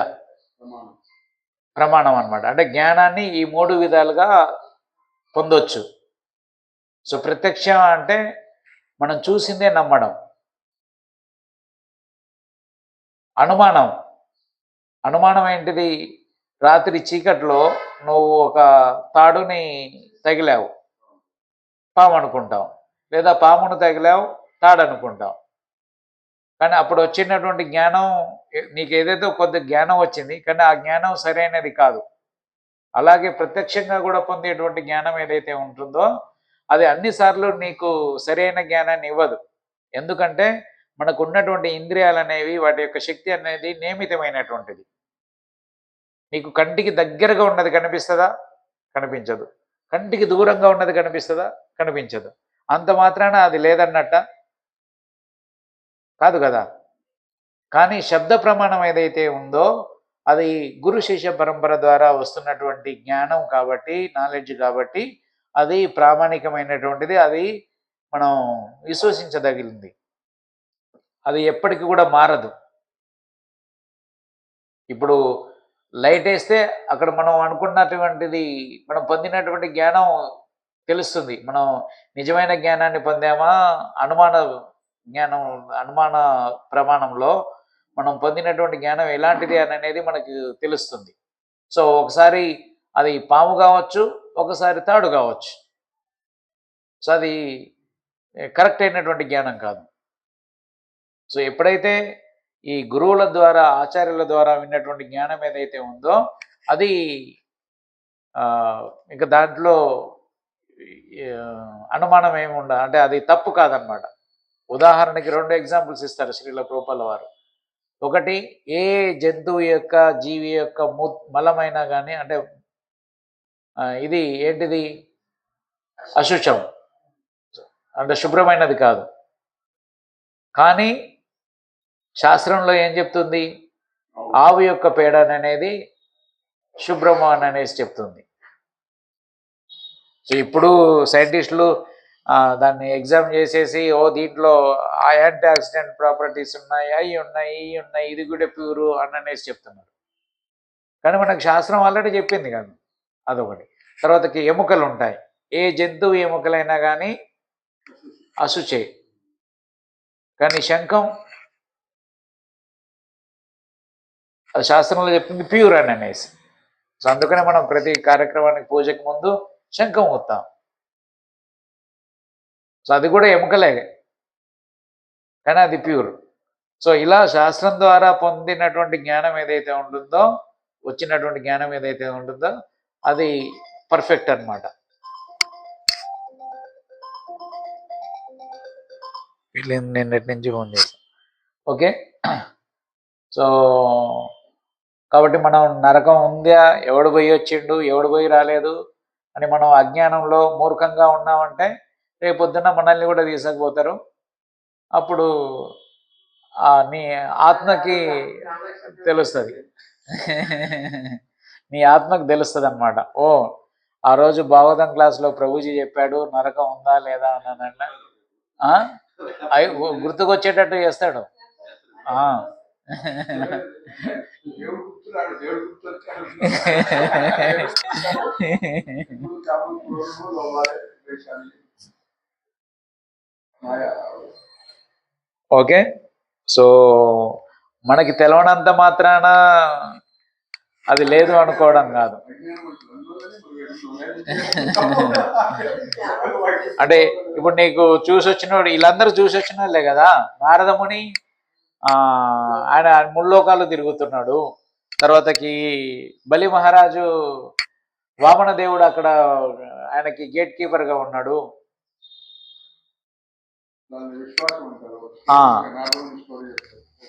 ప్రమాణం అన్నమాట. అంటే జ్ఞానాన్ని ఈ 3 విధాలుగా పొందొచ్చు. సో ప్రత్యక్షం అంటే మనం చూసిందే నమ్మడం. అనుమానం ఏంటిది? రాత్రి చీకట్లో నువ్వు ఒక తాడుని తగిలావు, పాము అనుకుంటావు, లేదా పామును తగిలావు, తాడు అనుకుంటావు. కానీ అప్పుడు వచ్చినటువంటి జ్ఞానం, నీకు ఏదైతే కొద్ది జ్ఞానం వచ్చింది, కానీ ఆ జ్ఞానం సరైనది కాదు. అలాగే ప్రత్యక్షంగా కూడా పొందేటువంటి జ్ఞానం ఏదైతే ఉంటుందో అది అన్నిసార్లు నీకు సరైన జ్ఞానాన్ని ఇవ్వదు. ఎందుకంటే మనకు ఉన్నటువంటి ఇంద్రియాలు అనేవి, వాటి యొక్క శక్తి అనేది నియమితమైనటువంటిది. నీకు కంటికి దగ్గరగా ఉన్నది కనిపిస్తుందా? కనిపించదు. కంటికి దూరంగా ఉన్నది కనిపిస్తుందా? కనిపించదు. అంత మాత్రాన అది లేదన్నట్ట కాదు కదా. కానీ శబ్ద ప్రమాణం ఏదైతే ఉందో అది గురు శిష్య పరంపర ద్వారా వస్తున్నటువంటి జ్ఞానం కాబట్టి, నాలెడ్జ్ కాబట్టి అది ప్రామాణికమైనటువంటిది. అది మనం విశ్వసించదగిలింది. అది ఎప్పటికీ కూడా మారదు. ఇప్పుడు లైట్ వేస్తే అక్కడ మనం అనుకున్నటువంటిది, మనం పొందినటువంటి జ్ఞానం తెలుస్తుంది. మనం నిజమైన జ్ఞానాన్ని పొందామా, అనుమాన ప్రమాణంలో మనం పొందినటువంటి జ్ఞానం ఎలాంటిది అని అనేది మనకు తెలుస్తుంది. సో ఒకసారి అది పాము కావచ్చు, ఒకసారి తాడు కావచ్చు. సో అది కరెక్ట్ అయినటువంటి జ్ఞానం కాదు. సో ఎప్పుడైతే ఈ గురువుల ద్వారా, ఆచార్యుల ద్వారా విన్నటువంటి జ్ఞానం ఏదైతే ఉందో అది ఇంకా దాంట్లో అనుమానం ఏమి అంటే అది తప్పు కాదనమాట. ఉదాహరణకి 2 ఎగ్జాంపుల్స్ ఇస్తారు శ్రీల ప్రభుపాల వారు. ఒకటి, ఏ జంతువు యొక్క, జీవి యొక్క మలమైనా కానీ, అంటే ఇది ఏంటిది, అశుచం, అంటే శుభ్రమైనది కాదు. కానీ శాస్త్రంలో ఏం చెప్తుంది, ఆవు యొక్క పేడ అనేది శుభ్రము అని అనేసి చెప్తుంది. సో ఇప్పుడు సైంటిస్టులు దాన్ని ఎగ్జామ్ చేసేసి దీంట్లో ఆ యాంటీ ఆక్సిడెంట్ ప్రాపర్టీస్ ఉన్నాయి, అవి ఉన్నాయి, ఇవి ఉన్నాయి, ఇది కూడా ప్యూరు అని అనేసి చెప్తున్నారు. కానీ మనకు శాస్త్రం ఆల్రెడీ చెప్పింది కాదు. అదొకటి. తర్వాతకి ఎముకలు ఉంటాయి. ఏ జంతువు ఎముకలైనా కానీ అశుచే. కానీ శంఖం అది శాస్త్రంలో చెప్తుంది ప్యూర్ అని అనేసి. సో అందుకనే మనం ప్రతి కార్యక్రమానికి, పూజకు ముందు శంఖం ఊతాం. సో అది కూడా ఎముకలే, కానీ అది ప్యూర్. సో ఇలా శాస్త్రం ద్వారా పొందినటువంటి జ్ఞానం ఏదైతే ఉంటుందో, వచ్చినటువంటి జ్ఞానం ఏదైతే ఉంటుందో అది పర్ఫెక్ట్ అన్నమాట. వీళ్ళేం నిన్నటి నుంచి ఫోన్ చేశాను. ఓకే. సో కాబట్టి మనం నరకం ఉందా, ఎవడు పోయి వచ్చిండు, ఎవడు పోయి రాలేదు అని మనం అజ్ఞానంలో మూర్ఖంగా ఉన్నామంటే రేపొద్దున మనల్ని కూడా తీసుకుపోతారు. అప్పుడు నీ ఆత్మకి తెలుస్తుంది, నీ ఆత్మకు తెలుస్తుంది అనమాట. ఆ రోజు భాగవతం క్లాస్లో ప్రభుజీ చెప్పాడు నరకం ఉందా లేదా అని అవి గుర్తుకొచ్చేటట్టు చేస్తాడు. ఓకే. సో మనకి తెలవనంత మాత్రాన అది లేదు అనుకోవడం కాదు. అంటే ఇప్పుడు నీకు చూసి వచ్చినోడు, వీళ్ళందరూ చూసి వచ్చిన వాళ్ళే కదా. నారదముని ఆయన ముల్లోకాలు తిరుగుతున్నాడు. తర్వాతకి బలి మహారాజు వామన దేవుడు అక్కడ ఆయనకి గేట్ కీపర్గా ఉన్నాడు.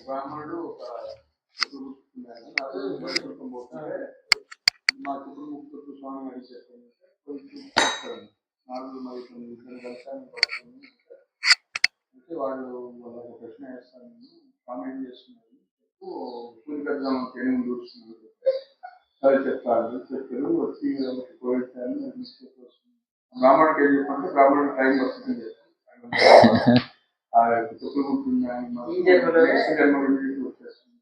బ్రాహ్మణుడు మా కుటుంబ స్వామి అని చెప్పండి అంటే వాళ్ళు వాళ్ళకి ఒక ప్రశ్న వేస్తాను, కామెంట్ చేస్తున్నారు, పూరికర్జం ట్రైనింగ్ చూస్తున్నారు, సరే చెప్తారు, చెప్పారు వచ్చి పోయించాను వస్తుంది. బ్రాహ్మణుడికి ఏం చెప్పంటే బ్రాహ్మణుడు టైం వస్తుందని చెప్పారు. చెప్పులు కుట్టింది వచ్చేస్తుంది.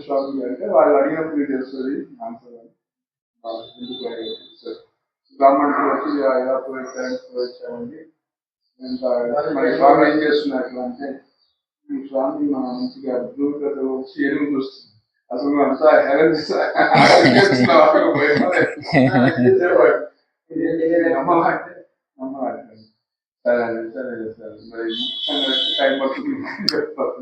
స్వామి అంటే వాళ్ళు అడిగినప్పుడు తెలుస్తుంది ఆన్సర్. బ్రాహ్మణుడికి వచ్చి ఎలా పోయించామండి. మరి స్వామి ఏం చేస్తున్నారు అంటే, ఈ స్వామి మన మంచిగా అద్భుత వచ్చి ఏనుగు చూస్తుంది. అసలు అంతా నమ్మమంటే నమ్మమంటే సరే సరే సరే మరి టైం పడుతుంది చెప్తారు.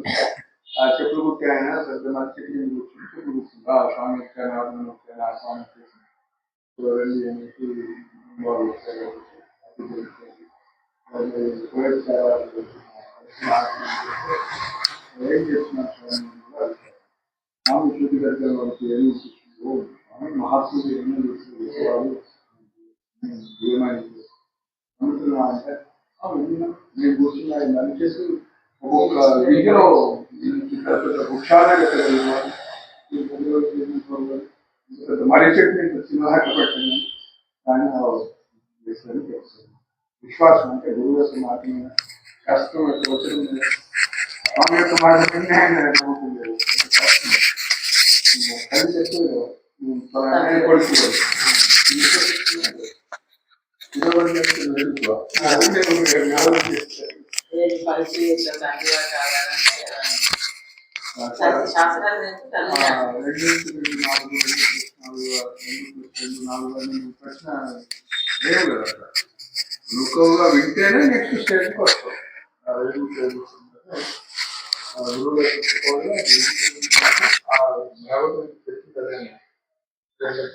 ఆ చెప్పులు కుట్టి ఆయన పెద్ద మంచి చెప్పులు కుట్టింది. స్వామి వచ్చాను, ఆత్మను వచ్చాను, ఆ స్వామి వచ్చేసి వెళ్ళి అనేసి వాళ్ళు వచ్చారు. ఏం చేస్తున్నారు స్వామి శుద్ధి దగ్గర వాళ్ళకి ఏమి చూస్తుందో మహాత్ములు ఏమీ చూస్తున్నారు ఏమైంది అనుకున్నా అంటే నేను కూర్చున్నా దాన్ని చేసి ఒక్కొక్క వీధిలో వృక్షాలే మరీ చెట్టు చిన్న పెట్టాను. కానీ విశ్వాసం అంటే గురువు యొక్క మాట మీద, కష్టం యొక్క వచ్చిన స్వామి యొక్క మాట మీద ఆయన నమ్మకం శాస్త్రాలు నేర్పి తల్లి 2 ప్రశ్న లేవు కదా అక్కడ. లుకవుగా వింటేనే నెక్స్ట్ స్టేజ్కి వస్తాం.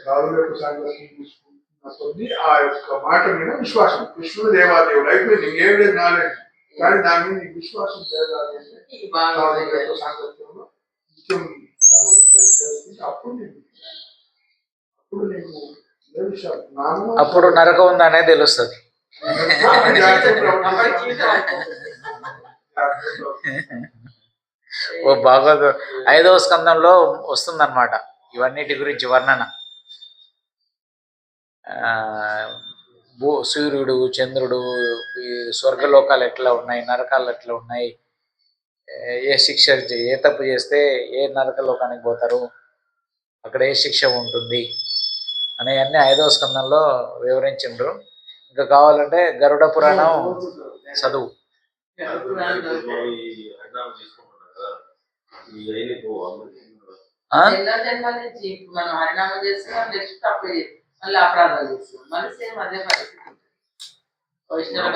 కారుల యొక్క సంగతి తీసుకుంటున్న కొద్దీ ఆ యొక్క మాట మీద విశ్వాసం. కృష్ణుడు దేవాదేవుడు అయిపోయింది, ఇంకేం లేదు నాలెడ్జ్. కానీ దాని మీద నీకు విశ్వాసం చేయాలి అంటే కారుల యొక్క సాంగత్యంలో నిత్యం చేస్తుంది. అప్పుడు నీకు అప్పుడు నరకం ఉందనే తెలుస్తుంది. ఓ భాగవత 5వ స్కందంలో వస్తుందన్నమాట ఇవన్నిటి గురించి వర్ణన. సూర్యుడు, చంద్రుడు, ఈ స్వర్గలోకాలు ఎట్లా ఉన్నాయి, నరకాలు ఎట్లా ఉన్నాయి, ఏ శిక్ష ఏ తప్పు చేస్తే ఏ నరకలోకానికి పోతారు, అక్కడ ఏ శిక్ష ఉంటుంది అనేవన్నీ 5వ స్కందంలో వివరించిండ్రు. ఇంకా కావాలంటే గరుడ పురాణం చదువు. ఎన్నో జన్మల నుంచి మనం హరినామం చేస్తున్నాం, నెక్స్ట్ తప్పు మళ్ళీ అపరాధాలు చేస్తున్నాం, మళ్ళీ సేమ్ అదే పరిస్థితి ఉంటుంది. వైష్ణవ